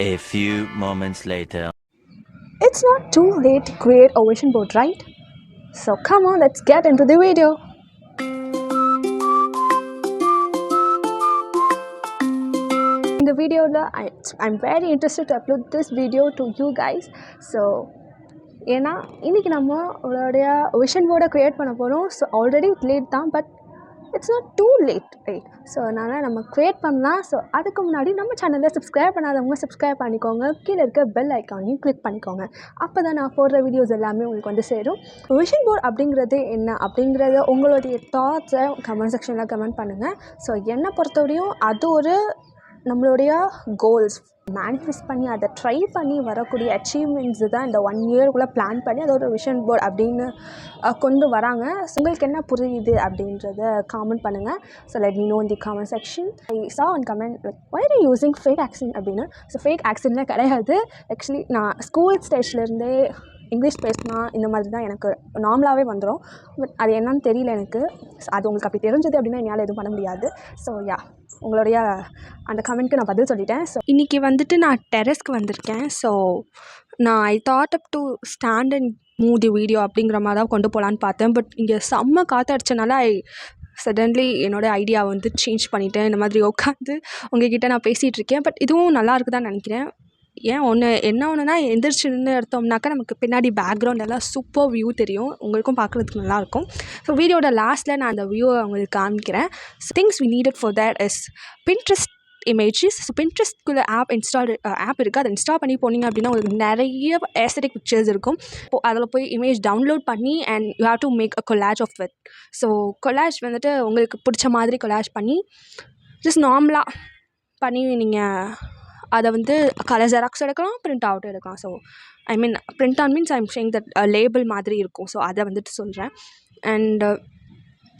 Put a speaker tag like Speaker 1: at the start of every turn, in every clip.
Speaker 1: A few moments later.
Speaker 2: It's not too late to create a vision board, right? So come on, let's get into the video. In the video, I'm very interested to upload this video to you guys. So ஏன்னா இன்றைக்கி நம்மளுடைய vision போர்டை create பண்ண போகிறோம். So already late தான், but it's not too late right. So அதனால் நம்ம create பண்ணலாம். ஸோ அதுக்கு முன்னாடி நம்ம சேனலில் சப்ஸ்கிரைப் பண்ணாதவங்க சப்ஸ்கிரைப் பண்ணிக்கோங்க. கீழே இருக்க பெல் ஐக்கானையும் கிளிக் பண்ணிக்கோங்க. அப்போ தான் நான் போடுற வீடியோஸ் எல்லாமே உங்களுக்கு வந்து சேரும். விஷன் போர்ட் அப்படிங்கிறது என்ன அப்படிங்கிறத உங்களுடைய தாட்ஸை கமெண்ட் செக்ஷனில் கமெண்ட் பண்ணுங்கள். ஸோ என்னை பொறுத்தவரையும் அது ஒரு நம்மளுடைய கோல்ஸ் மேனிஃபெஸ்ட் பண்ணி அதை ட்ரை பண்ணி வரக்கூடிய அச்சீவ்மெண்ட்ஸு தான் இந்த 1 இயர்க்குள்ளே பிளான் பண்ணி அது ஒரு விஷன் போர்ட் அப்படின்னு கொண்டு வராங்க. உங்களுக்கு என்ன புரியுது அப்படின்றத காமெண்ட் பண்ணுங்கள். So let me know in the comment section. I saw one comment like why are you using fake accent அப்படின்னு. ஸோ ஃபேக் ஆக்சன்ட்லாம் கிடையாது. ஆக்சுவலி நான் ஸ்கூல் ஸ்டேஜ்லேருந்தே இங்கிலீஷ் பேசினா இந்த மாதிரி தான் எனக்கு நார்மலாகவே வந்துடும். பட் அது என்னன்னு தெரியல எனக்கு. அது உங்களுக்கு அப்படி தெரிஞ்சது அப்படின்னா என்னால் எதுவும் பண்ண முடியாது. ஸோ யா, உங்களுடைய அந்த கமெண்ட்க்கு நான் பதில் சொல்லிட்டேன். ஸோ இன்றைக்கி வந்துட்டு நான் டெரஸ்க்கு வந்திருக்கேன். ஸோ நான் I thought up to stand and move the video அப்படிங்கிற மாதிரி தான் கொண்டு போகலான்னு பார்த்தேன். பட் இங்கே செம்ம காற்று அடிச்சனால சடன்லி என்னோடய ஐடியா வந்து சேஞ்ச் பண்ணிவிட்டேன். இந்த மாதிரி உட்காந்து உங்ககிட்ட நான் பேசிகிட்டு இருக்கேன். பட் இதுவும் நல்லா இருக்குதான்னு நினைக்கிறேன். என்ன ஒன்றுனா எந்திரிச்சு நின்று எடுத்தோம்னாக்கா நமக்கு பின்னாடி பேக்ரவுண்ட் எல்லாம் சூப்பர் வியூ தெரியும். உங்களுக்கும் பார்க்குறதுக்கு நல்லாயிருக்கும். ஸோ வீடியோட லாஸ்ட்டில் நான் அந்த வியூவை உங்களுக்கு காமிக்கிறேன். Things we needed for that is Pinterest images. So பின்ட்ரெஸ்ட்குள்ளே ஆப் இருக்குது. அதை இன்ஸ்டால் பண்ணி போனீங்க அப்படின்னா உங்களுக்கு நிறைய ஏஸ்தட்டிக் பிக்சர்ஸ் இருக்கும். அதில் போய் இமேஜ் டவுன்லோட் பண்ணி and you have to make a collage of it. So collage வந்துட்டு உங்களுக்கு பிடிச்ச மாதிரி கொலாஜ் பண்ணி ஜஸ்ட் நார்மலாக பண்ணி நீங்கள் அதை வந்து கலர் ஜெராக்ஸ் எடுக்கலாம், பிரிண்ட் அவுட் எடுக்கலாம். So I mean print out means I am saying that label மாதிரி இருக்கும். ஸோ அதை வந்துட்டு சொல்கிறேன். அண்ட்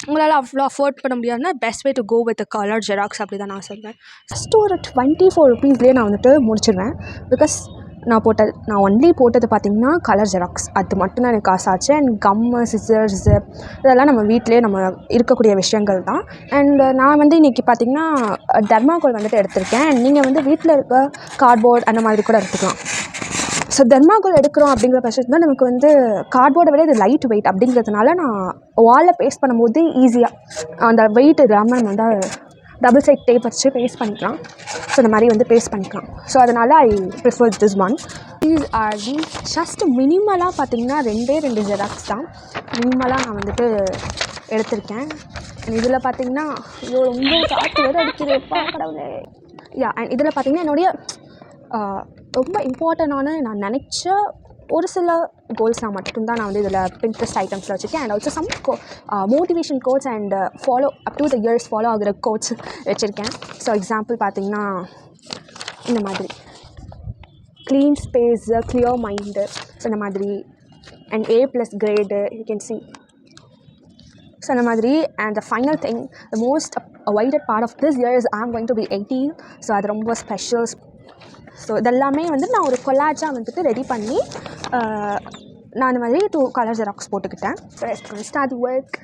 Speaker 2: உங்களால் அவ்வளோ அஃபோர்ட் பண்ண முடியாதுன்னா best way to go with colour xerox அப்படி தான் நான் சொல்வேன். ஃபஸ்ட்டு ஒரு 24 rupeesலேயே நான் வந்துட்டு முடிச்சிடுவேன். பிகாஸ் நான் ஒன்லி போட்டது பார்த்திங்கன்னா கலர் ஜெராக்ஸ். அது மட்டும்தான் எனக்கு காசு ஆச்சு. அண்ட் கம்மு, சிசர்ஸு இதெல்லாம் நம்ம வீட்டிலே நம்ம இருக்கக்கூடிய விஷயங்கள் தான். அண்ட் நான் வந்து இன்றைக்கி பார்த்திங்கன்னா டெர்மாகோல் வந்துட்டு எடுத்திருக்கேன். அண்ட் நீங்கள் வந்து வீட்டில் இருக்க கார்ட்போர்ட் அந்த மாதிரி கூட எடுத்துக்கலாம். ஸோ தெர்மாகோல் எடுக்கிறோம் அப்படிங்கிற பட்சத்தில் தான் நமக்கு வந்து கார்ட்போர்டை விட இது லைட் வெயிட் அப்படிங்கிறதுனால நான் வாலில் பேஸ்ட் பண்ணும்போது ஈஸியாக அந்த வெயிட் இல்லாமல் நம்ம வந்து டபுள் சைட் டேப் வச்சு பேஸ்ட் பண்ணிக்கலாம். ஸோ இந்த மாதிரி வந்து பேஸ்ட் பண்ணிக்கலாம். ஸோ அதனால் I prefer this one. These are the just மினிமலாக பார்த்திங்கன்னா 2 ஜெராக்ஸ் தான் மினிமலாக நான் வந்துட்டு எடுத்திருக்கேன். இதில் பார்த்திங்கன்னா ஐயோ ரொம்ப காற்று வேறு அடிக்கிறேப்பா கடவுளே. யா, அண்ட் இதில் பார்த்திங்கன்னா என்னுடைய ரொம்ப இம்பார்ட்டண்டான நான் நினச்ச ஒரு சில கோல்ஸ்னால் மட்டும்தான் நான் வந்து இதில் பின்ட்ரெஸ்ட் ஐட்டம்ஸில் வச்சுருக்கேன். And also some motivation quotes and follow up to the years follow ஆகிற கோட்ஸ் வச்சுருக்கேன். ஸோ எக்ஸாம்பிள் பார்த்திங்கன்னா இந்த மாதிரி clean space, clear mind, so இந்த மாதிரி and A+ grade you can see. So அந்த மாதிரி. And the final thing, the most avoided part of this year is I am going to be 18. So அது ரொம்ப special. So இதெல்லாமே வந்து நான் ஒரு கொலாஜாக வந்துட்டு ரெடி பண்ணி நான் இந்த மாதிரி 2 கலர் ஜெராக்ஸ் போட்டுக்கிட்டேன். So start work.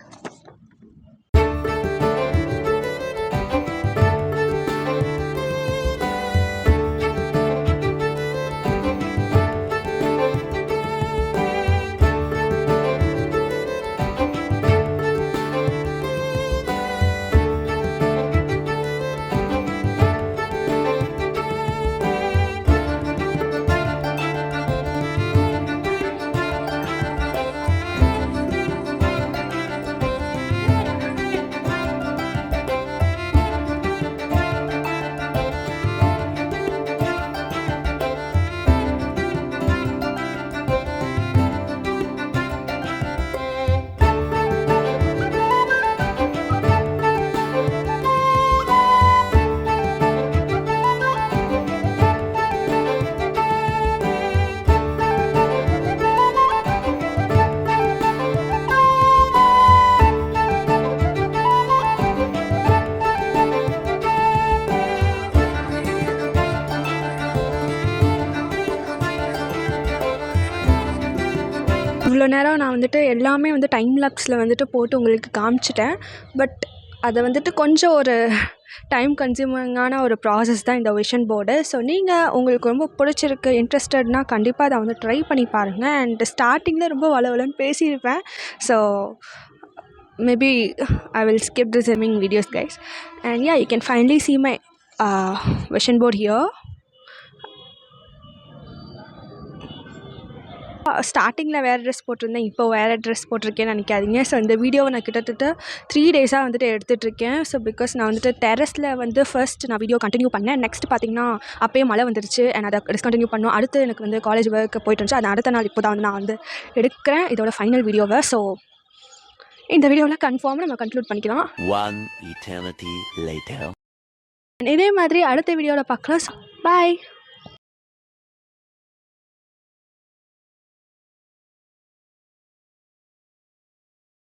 Speaker 2: இவ்வளோ நேரம் நான் வந்துட்டு எல்லாமே வந்து டைம் லாப்ஸில் வந்துட்டு போட்டு உங்களுக்கு காமிச்சிட்டேன். பட் அதை வந்துட்டு கொஞ்சம் ஒரு டைம் கன்சியூமிங்கான ஒரு ப்ராசஸ் தான் இந்த விஷன் போர்டு. ஸோ நீங்கள் உங்களுக்கு ரொம்ப பிடிச்சிருக்கு, இன்ட்ரெஸ்டட்னா கண்டிப்பாக அதை வந்து ட்ரை பண்ணி பாருங்கள். அண்ட் ஸ்டார்டிங்கில் ரொம்ப வளவலன்னு பேசியிருப்பேன். So maybe I will skip this remaining videos guys, and yeah, you can finally see my vision board here. ஸ்டார்டிங்கில் வேறு ட்ரெஸ் போட்டிருந்தேன், இப்போ வேறு ட்ரெஸ் போட்டிருக்கேன்னு நினைக்காதீங்க. ஸோ இந்த வீடியோவை நான் கிட்டத்தட்ட 3 டேஸாக வந்துட்டு எடுத்துகிட்ருக்கேன். ஸோ பிகாஸ் நான் வந்துட்டு டெரஸில் வந்து ஃபர்ஸ்ட் நான் வீடியோ கண்டினியூ பண்ணேன். நெக்ஸ்ட் பார்த்திங்கன்னா அப்போயே மழை வந்துருச்சு அண்ட் அதை டிஸ்கண்டினியூ பண்ணோம். அடுத்து எனக்கு வந்து காலேஜ் ஒர்க் போயிட்டு இருந்துச்சு. அது அடுத்த நாள் இப்போ தான் வந்து நான் வந்து எடுக்கிறேன் இதோட ஃபைனல் வீடியோவை. ஸோ இந்த வீடியோவில் கன்ஃபார்மாக நம்ம கன்க்ளூட் பண்ணிக்கலாம்.
Speaker 1: One eternity later.
Speaker 2: இதே மாதிரி அடுத்த வீடியோவில் பார்க்கலாம். பாய்.